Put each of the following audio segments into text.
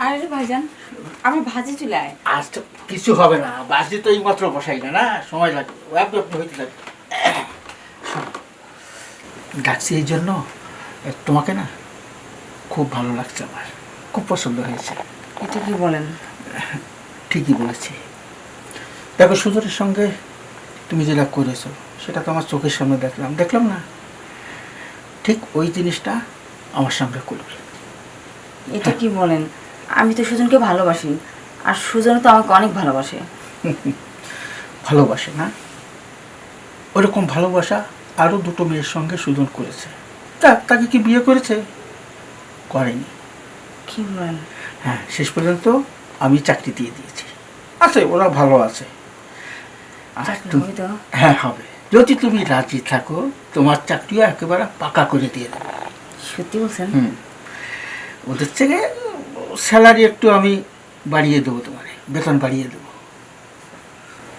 আরে ভাইজান, আমি ভাজি চুলায়। আজ তো কিছু হবে না, বাসি তো এই মাত্র বসাই না, না সময় লাগবে, আপনি আপনি হইতে থাকবে। শোনো, ডাকছি এই জন্য, তোমাকে না খুব ভালো লাগছে, আমার খুব পছন্দ হয়েছে। এটা কি বলেন? ঠিকই বলেছি। দেখো, সুজনের সঙ্গে তুমি যেটা করেছো সেটা তো আমার চোখের সামনে দেখলাম না, ঠিক ওই জিনিসটা আমার সঙ্গে করবে। এটা কি বলেন? আমি তো সুজনকে ভালোবাসি, আর সুজন তো আমাকে অনেক ভালোবাসে। ভালোবাসে না? ওরকম ভালোবাসা আরও দুটো মেয়ের সঙ্গে সুজন করেছে। তাকে কি বিয়ে করেছে? করেনি। কি বলেন? হ্যাঁ, শেষ পর্যন্ত আমি চাকরি দিয়ে দিয়েছি। আছে, ওরা ভালো আছে। হ্যাঁ, হবে। যদি তুমি রাজি থাকো, তোমার চাকরিও একেবারে পাকা করে দিয়ে দেবো। সত্যি বলছেন? ওদের থেকে স্যালারি একটু আমি বাড়িয়ে দেবো, তোমার বেতন বাড়িয়ে দেবো।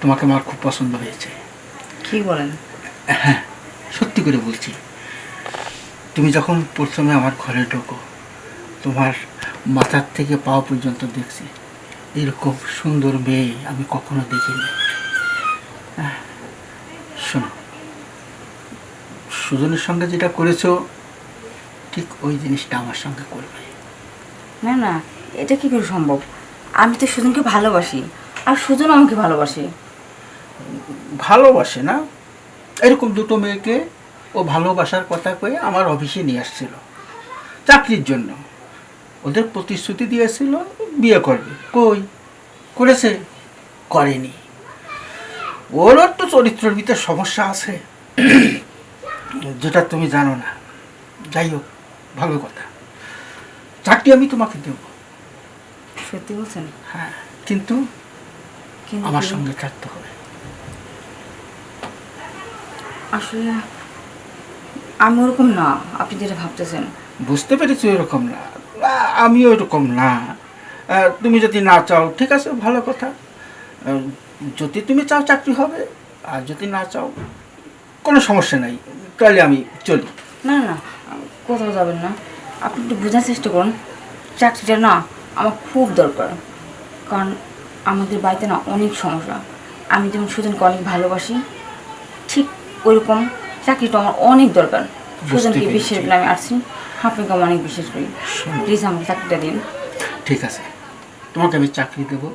তোমাকে আমার খুব পছন্দ হয়েছে। কি বলেন? হ্যাঁ, সত্যি করে বলছি। তুমি যখন প্রথমে আমার ঘরে ঢোকো, তোমার মাথার থেকে পাওয়া পর্যন্ত দেখছি, এরকম সুন্দর মেয়ে আমি কখনো দেখিনি। শোনো, সুজনের সঙ্গে যেটা করেছো ঠিক ওই জিনিসটা আমার সঙ্গে করবে। না না, এটা কি করে সম্ভব? আমি তো সুজনকে ভালোবাসি, আর সুজন আমাকে ভালোবাসে। ভালোবাসে না? এরকম দুটো মেয়েকে ও ভালোবাসার কথা কয়ে আমার অফিসে নিয়ে আসছিল চাকরির জন্য। ওদের প্রতিশ্রুতি দিয়েছিল বিয়ে করবে, কই করেছে? করেনি। ওর তো চরিত্রের ভিতরে সমস্যা আছে, যেটা তুমি জানো না। যাই হোক, ভালো কথা, চাকরি আমি তোমাকে দেব। সত্যি বলছেন? হ্যাঁ, কিন্তু আমার সঙ্গে থাকতে হবে। আসলে আমি ওরকম না, আপনি যেটা ভাবতেছেন। বুঝতে পেরেছি, ওরকম না, আমিও এরকম না। তুমি যদি না চাও, ঠিক আছে, ভালো কথা। যদি তুমি চাও চাকরি হবে, আর যদি না চাও কোনো সমস্যা নাই, তাহলে আমি চলি। না না, কোথাও যাবেন না। আপনি একটু বোঝার চেষ্টা করুন, চাকরিটা না আমার খুব দরকার। কারণ আমাদের বাড়িতে না অনেক সমস্যা। আমি যেমন সুজনকে অনেক ভালোবাসি, ঠিক ওইরকম চাকরিটা আমার অনেক দরকার। সুজনকে বিশ্বাস করে আমি আসছি, আপনাকে আমি অনেক বিশ্বাস করি। প্লিজ আমাকে চাকরিটা দিন। ঠিক আছে, তোমাকে আমি চাকরি দেবো,